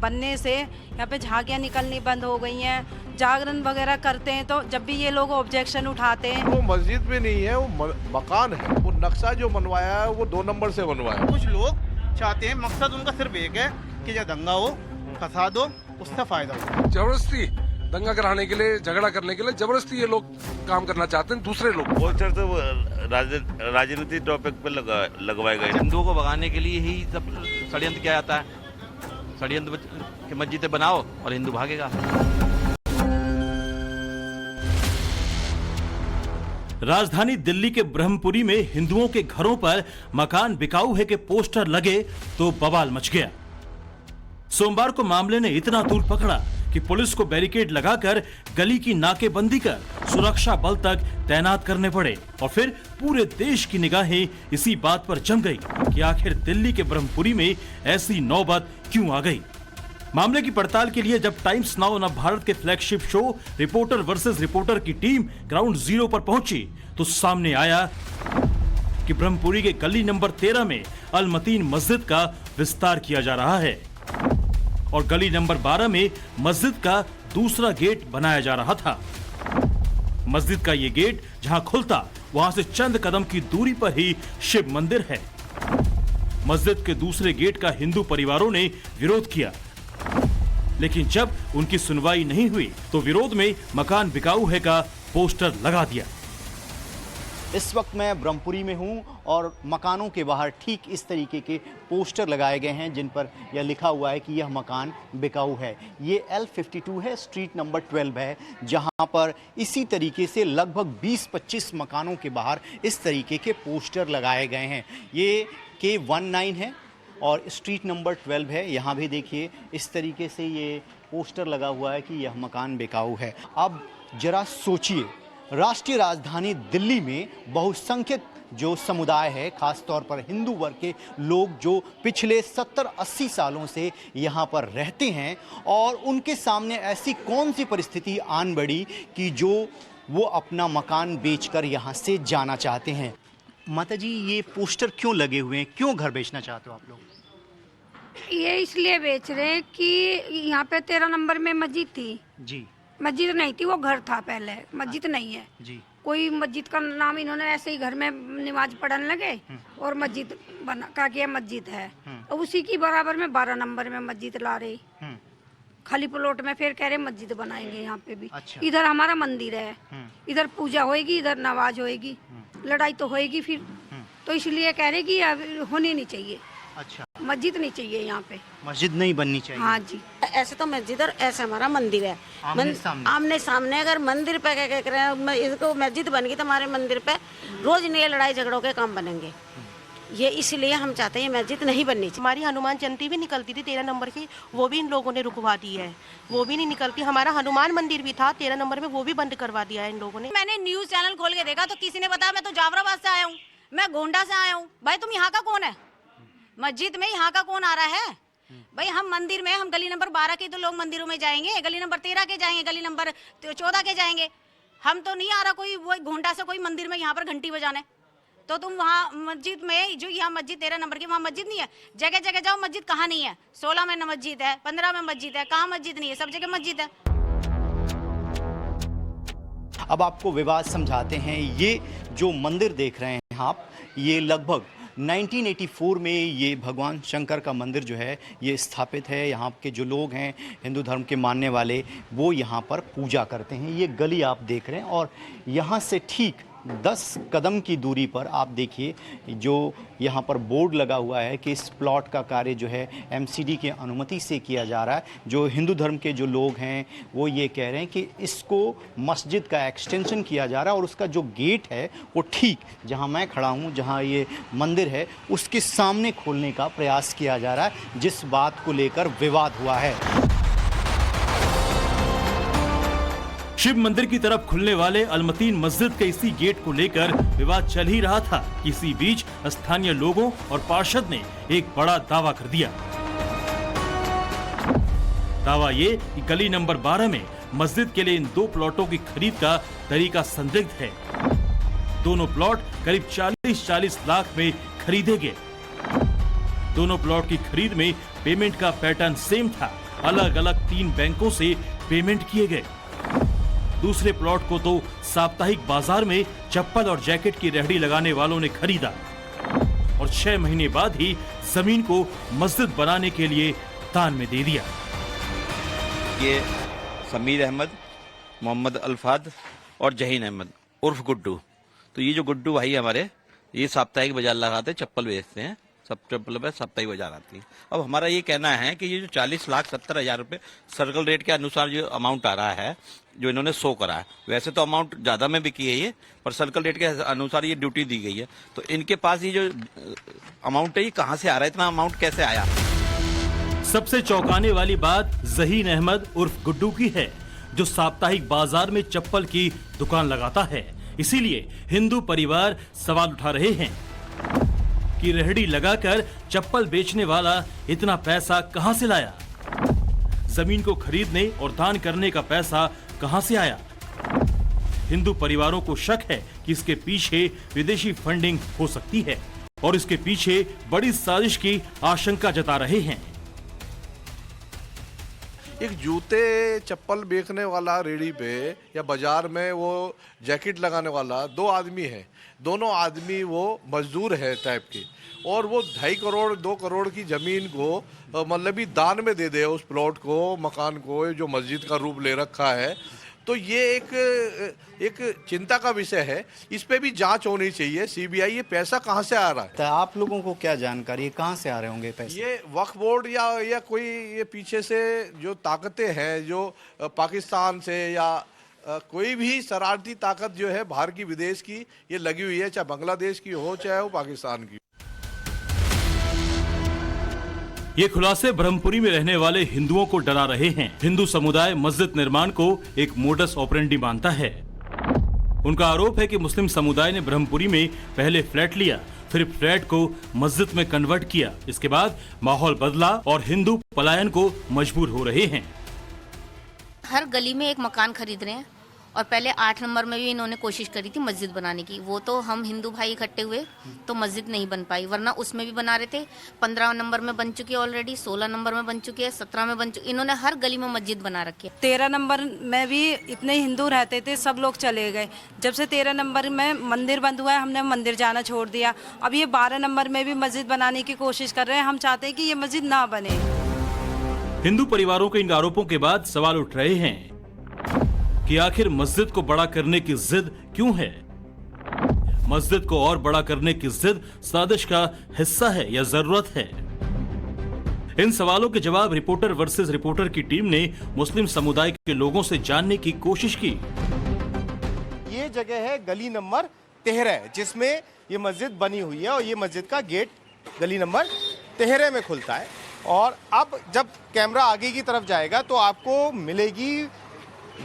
बनने से यहाँ पे झांकियाँ निकलनी बंद हो गई हैं। जागरण वगैरह करते हैं तो जब भी ये लोग ऑब्जेक्शन उठाते हैं। वो मस्जिद भी नहीं है, वो मकान है। वो नक्शा जो बनवाया है वो 2 नंबर से बनवाया है। कुछ लोग चाहते हैं, मकसद उनका सिर्फ एक है कि जब दंगा हो, फसाद हो, उससे फायदा हो। जबरदस्ती दंगा कराने के लिए, झगड़ा करने के लिए जबरदस्ती ये लोग काम करना चाहते हैं दूसरे लोग। पोस्टर तो राजनीति टॉपिक पे लगवाए गए। हिंदुओं को भगाने के लिए ही सब षड्यंत्र किया जाता है। षड्यंत्र की मस्जिदें बनाओ और हिंदू भागेगा। राजधानी दिल्ली के ब्रह्मपुरी में हिंदुओं के घरों पर मकान बिकाऊ है के पोस्टर लगे तो बवाल मच गया। सोमवार को मामले ने इतना तूल पकड़ा कि पुलिस को बैरिकेड लगाकर गली की नाकेबंदी कर सुरक्षा बल तक तैनात करने पड़े और फिर पूरे देश की निगाहें इसी बात पर जम गई कि आखिर दिल्ली के ब्रह्मपुरी में ऐसी नौबत क्यों आ गई। मामले की पड़ताल के लिए जब टाइम्स नाउ नव भारत के flagship show reporter versus reporter की टीम ग्राउंड जीरो पर पहुंची तो सामने आया कि ब्रह्मपुरी के गली नंबर 13 में अल-मतीन मस्जिद का विस्तार किया जा रहा है और गली नंबर 12 में मस्जिद का दूसरा गेट बनाया जा रहा था। मस्जिद का यह गेट जहां खुलता वहां से चंद कदम की दूरी पर ही शिव मंदिर है। मस्जिद के दूसरे गेट का हिंदू परिवारों ने विरोध किया, लेकिन जब उनकी सुनवाई नहीं हुई तो विरोध में मकान बिकाऊ है का पोस्टर लगा दिया। इस वक्त मैं ब्रह्मपुरी में हूं और मकानों के बाहर ठीक इस तरीके के पोस्टर लगाए गए हैं जिन पर यह लिखा हुआ है कि यह मकान बिकाऊ है। ये L52 है, स्ट्रीट नंबर 12 है, जहां पर इसी तरीके से लगभग 20-25 मकानों के बाहर इस तरीके के पोस्टर लगाए गए हैं। ये K19 है और स्ट्रीट नंबर 12 है। यहाँ भी देखिए इस तरीके से ये पोस्टर लगा हुआ है कि यह मकान बिकाऊ है। अब जरा सोचिए, राष्ट्रीय राजधानी दिल्ली में बहुसंख्यक जो समुदाय है, खास तौर पर हिंदू वर्ग के लोग जो पिछले 70-80 सालों से यहाँ पर रहते हैं और उनके सामने ऐसी कौन सी परिस्थिति आन बढ़ी कि जो वो अपना मकान बेचकर यहाँ से जाना चाहते हैं। माता जी, ये पोस्टर क्यों लगे हुए हैं, क्यों घर बेचना चाहते हो आप लोग? ये इसलिए बेच रहे हैं कि यहाँ पे 13 नंबर में मस्जिद थी जी। मस्जिद नहीं थी, वो घर था पहले, मस्जिद नहीं है जी। कोई मस्जिद का नाम इन्होंने ऐसे ही घर में नमाज पढ़ने लगे और मस्जिद बना का किया मस्जिद है। और उसी की बराबर में 12 नंबर में मस्जिद ला रही खाली प्लॉट में, फिर कह रहे मस्जिद बनाएंगे यहाँ पे भी। अच्छा। इधर हमारा मंदिर है, इधर पूजा होएगी, इधर नमाज होएगी, लड़ाई तो होएगी फिर। तो इसलिए कह रहे कि होनी नहीं चाहिए। अच्छा, मस्जिद नहीं चाहिए यहाँ पे, मस्जिद नहीं बननी चाहिए। हाँ जी। ऐसे तो मस्जिद और ऐसे हमारा मंदिर है, आमने सामने। अगर मंदिर पे क्या कह रहे हैं, इसको मस्जिद बन गई तो हमारे मंदिर पे रोज नए लड़ाई झगड़ों के काम बनेंगे। ये इसलिए हम चाहते हैं मस्जिद नहीं बननी चाहिए। हमारी हनुमान जयंती भी निकलती थी 13 नंबर की, वो भी इन लोगों ने रुकवा दी है, वो भी नहीं निकलती। हमारा हनुमान मंदिर भी था 13 नंबर में, वो भी बंद करवा दिया है इन लोगों ने। मैंने न्यूज चैनल खोल के देखा तो किसी ने बताया मैं तो जाफराबाद से आया हूँ, मैं गोंडा से आया हूँ। भाई तुम यहाँ का कौन है? मस्जिद में यहाँ का कौन आ रहा है? भाई हम मंदिर में, हम गली नंबर 12 के तो लोग मंदिरों में जाएंगे, गली नंबर 13 के जाएंगे, गली नंबर 14 के जाएंगे। हम तो नहीं आ रहा कोई वो घोंटा से कोई मंदिर में यहाँ पर घंटी बजाने। तो तुम वहाँ मस्जिद में, जो यहाँ मस्जिद 13 नंबर की, वहाँ मस्जिद नहीं है। जगह जगह जाओ, मस्जिद कहाँ नहीं है? 16 में मस्जिद है, 15 में मस्जिद है, कहाँ मस्जिद नहीं है? सब जगह मस्जिद है। अब आपको विवाद समझाते हैं। ये जो मंदिर देख रहे हैं आप, ये लगभग 1984 में ये भगवान शंकर का मंदिर जो है ये स्थापित है। यहाँ के जो लोग हैं हिंदू धर्म के मानने वाले, वो यहाँ पर पूजा करते हैं। ये गली आप देख रहे हैं और यहाँ से ठीक 10 कदम की दूरी पर आप देखिए जो यहाँ पर बोर्ड लगा हुआ है कि इस प्लॉट का कार्य जो है एमसीडी की अनुमति से किया जा रहा है। जो हिंदू धर्म के जो लोग हैं वो ये कह रहे हैं कि इसको मस्जिद का एक्सटेंशन किया जा रहा है और उसका जो गेट है वो ठीक जहाँ मैं खड़ा हूँ, जहाँ ये मंदिर है, उसके सामने खोलने का प्रयास किया जा रहा है, जिस बात को लेकर विवाद हुआ है। शिव मंदिर की तरफ खुलने वाले अल-मतीन मस्जिद के इसी गेट को लेकर विवाद चल ही रहा था। इसी बीच स्थानीय लोगों और पार्षद ने एक बड़ा दावा कर दिया। दावा ये कि गली नंबर 12 में मस्जिद के लिए इन 2 प्लॉटों की खरीद का तरीका संदिग्ध है। दोनों प्लॉट करीब 40 लाख में खरीदे गए। दोनों प्लॉट की खरीद में पेमेंट का पैटर्न सेम था अलग अलग 3 बैंकों से पेमेंट किए गए। दूसरे प्लॉट को तो साप्ताहिक बाजार में चप्पल और जैकेट की रेहड़ी लगाने वालों ने खरीदा और 6 महीने बाद ही जमीन को मस्जिद बनाने के लिए दान में दे दिया। ये समीर अहमद, मोहम्मद अल्फाद और जहीन अहमद उर्फ गुड्डू। तो ये जो गुड्डू भाई हमारे, ये साप्ताहिक बाजार लगाते हैं, चप्पल बेचते हैं, सब चप्पल पे साप्ताहिक बाजार आती है। अब हमारा ये कहना है कि ये जो 40,70,000 रुपए सर्कल रेट के अनुसार जो अमाउंट आ रहा है, जो इन्होंने शो करा है, वैसे तो अमाउंट ज्यादा में बिकी है ये, पर सर्कल रेट के अनुसार ये ड्यूटी दी गई है। तो इनके पास ये जो अमाउंट है, ये कहाँ से आ रहा है, इतना अमाउंट कैसे आया? सबसे चौंकाने वाली बात जहीन अहमद उर्फ गुड्डू की है, जो साप्ताहिक बाजार में चप्पल की दुकान लगाता है। इसीलिए हिंदू परिवार सवाल उठा रहे हैं कि रेहड़ी लगाकर चप्पल बेचने वाला इतना पैसा कहां से लाया, जमीन को खरीदने और दान करने का पैसा कहां से आया। हिंदू परिवारों को शक है कि इसके पीछे विदेशी फंडिंग हो सकती है और इसके पीछे बड़ी साजिश की आशंका जता रहे हैं। एक जूते चप्पल बेचने वाला रेडी पे या बाजार में वो जैकेट लगाने वाला 2 आदमी है, दोनों आदमी वो मजदूर है टाइप की, और वो 2.5 करोड़ 2 करोड़ की जमीन को मतलब ही दान में दे दे, उस प्लॉट को, मकान को, जो मस्जिद का रूप ले रखा है। तो ये एक चिंता का विषय है, इस पे भी जांच होनी चाहिए। सीबीआई, ये पैसा कहाँ से आ रहा है? तो आप लोगों को क्या जानकारी है, कहाँ से आ रहे होंगे पैसे? ये वक्फ बोर्ड या कोई ये पीछे से जो ताकतें हैं, जो पाकिस्तान से या कोई भी शरारती ताकत जो है बाहर की, विदेश की, ये लगी हुई है, चाहे बांग्लादेश की हो चाहे वो पाकिस्तान की। ये खुलासे ब्रह्मपुरी में रहने वाले हिंदुओं को डरा रहे हैं। हिंदू समुदाय मस्जिद निर्माण को एक मोडस ऑपरेंडी मानता है। उनका आरोप है कि मुस्लिम समुदाय ने ब्रह्मपुरी में पहले फ्लैट लिया, फिर फ्लैट को मस्जिद में कन्वर्ट किया। इसके बाद माहौल बदला और हिंदू पलायन को मजबूर हो रहे हैं। हर गली में एक मकान खरीद रहे हैं और पहले 8 नंबर में भी इन्होंने कोशिश करी थी मस्जिद बनाने की। वो तो हम हिंदू भाई इकट्ठे हुए तो मस्जिद नहीं बन पाई, वरना उसमें भी बना रहे थे। 15 नंबर में बन चुकी है ऑलरेडी, 16 नंबर में बन चुकी है, 17 में बन चुकी। इन्होंने हर गली में मस्जिद बना रखी है। 13 नंबर में भी इतने हिंदू रहते थे, सब लोग चले गए। जब से 13 नंबर में मंदिर बंद हुआ है, हमने मंदिर जाना छोड़ दिया। अब ये 12 नंबर में भी मस्जिद बनाने की कोशिश कर रहे हैं। हम चाहते हैं कि ये मस्जिद ना बने। हिंदू परिवारों के इन आरोपों के बाद सवाल उठ रहे हैं कि आखिर मस्जिद को बड़ा करने की जिद क्यों है? मस्जिद को और बड़ा करने की जिद साजिश का हिस्सा है या जरूरत है? इन सवालों के जवाब रिपोर्टर वर्सेस रिपोर्टर की टीम ने मुस्लिम समुदाय के लोगों से जानने की कोशिश की। ये जगह है गली नंबर 13, जिसमें ये मस्जिद बनी हुई है, और ये मस्जिद का गेट गली नंबर 13 में खुलता है। और अब जब कैमरा आगे की तरफ जाएगा तो आपको मिलेगी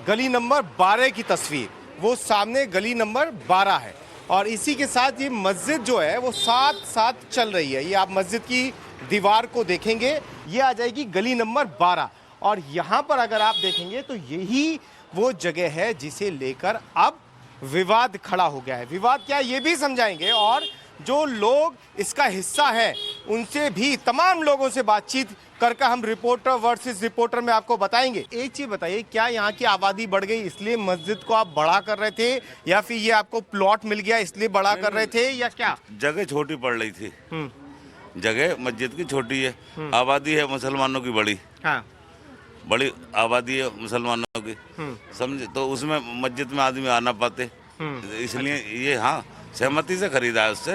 गली नंबर 12 की तस्वीर। वो सामने गली नंबर 12 है, और इसी के साथ ये मस्जिद जो है वो साथ साथ चल रही है। ये आप मस्जिद की दीवार को देखेंगे, ये आ जाएगी गली नंबर 12, और यहाँ पर अगर आप देखेंगे तो यही वो जगह है जिसे लेकर अब विवाद खड़ा हो गया है। विवाद क्या, ये भी समझाएंगे, और जो लोग इसका हिस्सा है उनसे भी, तमाम लोगों से बातचीत करके हम रिपोर्टर वर्सेस रिपोर्टर में आपको बताएंगे। एक चीज बताइए, क्या यहाँ की आबादी बढ़ गई इसलिए मस्जिद को आप बड़ा कर रहे थे, या फिर ये आपको प्लॉट मिल गया इसलिए बड़ा कर रहे थे, या क्या? जगह छोटी पड़ रही थी, जगह मस्जिद की छोटी है, आबादी है मुसलमानों की बड़ी। हाँ, बड़ी आबादी है मुसलमानों की, समझे, तो उसमें मस्जिद में आदमी आ ना पाते, इसलिए ये हाँ सहमति से खरीदा है उससे।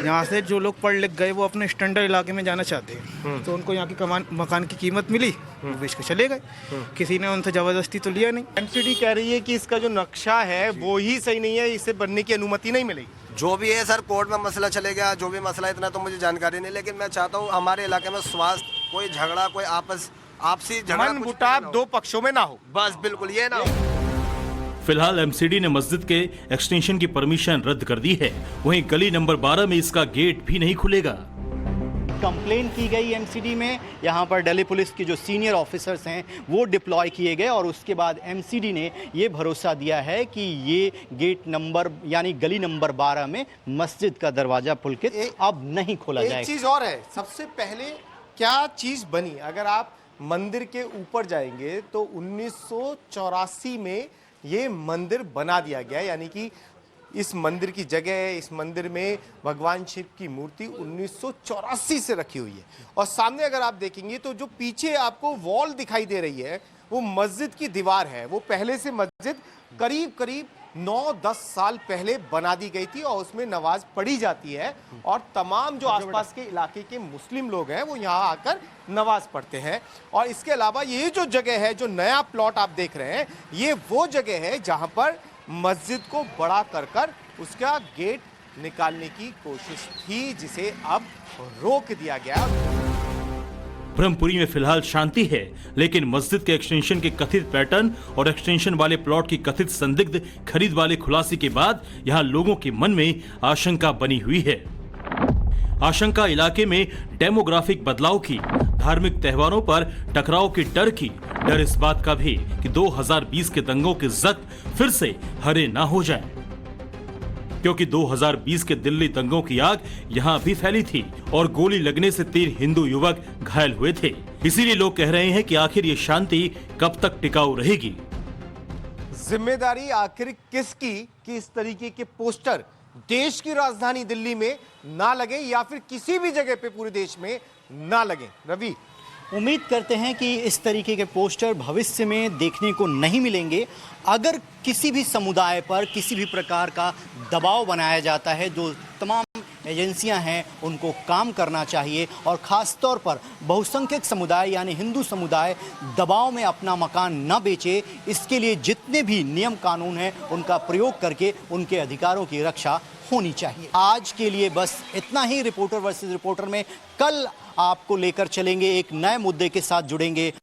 यहाँ से जो लोग पढ़ लिख गए वो अपने स्टैंडर्ड इलाके में जाना चाहते हैं, तो उनको यहाँ की मकान की कीमत मिली, वो बेच के चले गए। किसी ने उनसे जबरदस्ती तो लिया नहीं। एमसीडी कह रही है कि इसका जो नक्शा है वो ही सही नहीं है, इसे बनने की अनुमति नहीं मिलेगी। जो भी है सर, कोर्ट में मसला चलेगा, जो भी मसला, इतना तो मुझे जानकारी नहीं, लेकिन मैं चाहता हूँ हमारे इलाके में स्वास्थ्य, कोई झगड़ा, कोई आपसी झगड़ा, मन मुटाव दो पक्षों में ना हो, बस बिल्कुल ये ना हो। फिलहाल एमसीडी ने मस्जिद के एक्सटेंशन की परमिशन रद्द कर दी है, वहीं गली नंबर 12 में इसका गेट भी नहीं खुलेगा। कंप्लेन की गई एमसीडी में, यहाँ पर दिल्ली पुलिस के जो सीनियर ऑफिसर्स हैं वो डिप्लॉय किए गए, और उसके बाद एमसीडी ने ये भरोसा दिया है कि ये गेट नंबर यानी गली नंबर 12 में मस्जिद का दरवाजा पुलकित अब नहीं खोला जाएगा। एक चीज़ और है, सबसे पहले क्या चीज़ बनी, अगर आप मंदिर के ऊपर जाएंगे तो 1984 में ये मंदिर बना दिया गया, यानी कि इस मंदिर की जगह, इस मंदिर में भगवान शिव की मूर्ति 1984 से रखी हुई है। और सामने अगर आप देखेंगे तो जो पीछे आपको वॉल दिखाई दे रही है वो मस्जिद की दीवार है। वो पहले से मस्जिद करीब करीब 9-10 साल पहले बना दी गई थी और उसमें नमाज पढ़ी जाती है और तमाम जो आसपास के इलाके के मुस्लिम लोग हैं वो यहाँ आकर नमाज पढ़ते हैं। और इसके अलावा ये जो जगह है, जो नया प्लॉट आप देख रहे हैं, ये वो जगह है जहाँ पर मस्जिद को बड़ा कर उसका गेट निकालने की कोशिश थी, जिसे अब रोक दिया गया। ब्रह्मपुरी में फिलहाल शांति है, लेकिन मस्जिद के एक्सटेंशन के कथित पैटर्न और एक्सटेंशन वाले प्लॉट की कथित संदिग्ध खरीद वाले खुलासे के बाद यहां लोगों के मन में आशंका बनी हुई है। आशंका इलाके में डेमोग्राफिक बदलाव की, धार्मिक त्योहारों पर टकराव के डर की, डर इस बात का भी कि 2020 के दंगों के जख्म फिर से हरे ना हो जाए, क्योंकि 2020 के दिल्ली दंगों की आग यहां भी फैली थी और गोली लगने से 3 हिंदू युवक घायल हुए थे। इसीलिए लोग कह रहे हैं कि आखिर ये शांति कब तक टिकाऊ रहेगी। जिम्मेदारी आखिर किसकी कि इस तरीके के पोस्टर देश की राजधानी दिल्ली में ना लगे या फिर किसी भी जगह पे पूरे देश में ना लगे। रवि, उम्मीद करते हैं कि इस तरीके के पोस्टर भविष्य में देखने को नहीं मिलेंगे। अगर किसी भी समुदाय पर किसी भी प्रकार का दबाव बनाया जाता है, जो तमाम एजेंसियां हैं उनको काम करना चाहिए और ख़ास तौर पर बहुसंख्यक समुदाय यानी हिंदू समुदाय दबाव में अपना मकान न बेचे। इसके लिए जितने भी नियम कानून हैं उनका प्रयोग करके उनके अधिकारों की रक्षा होनी चाहिए। आज के लिए बस इतना ही। रिपोर्टर वर्सेस रिपोर्टर में कल आपको लेकर चलेंगे, एक नए मुद्दे के साथ जुड़ेंगे।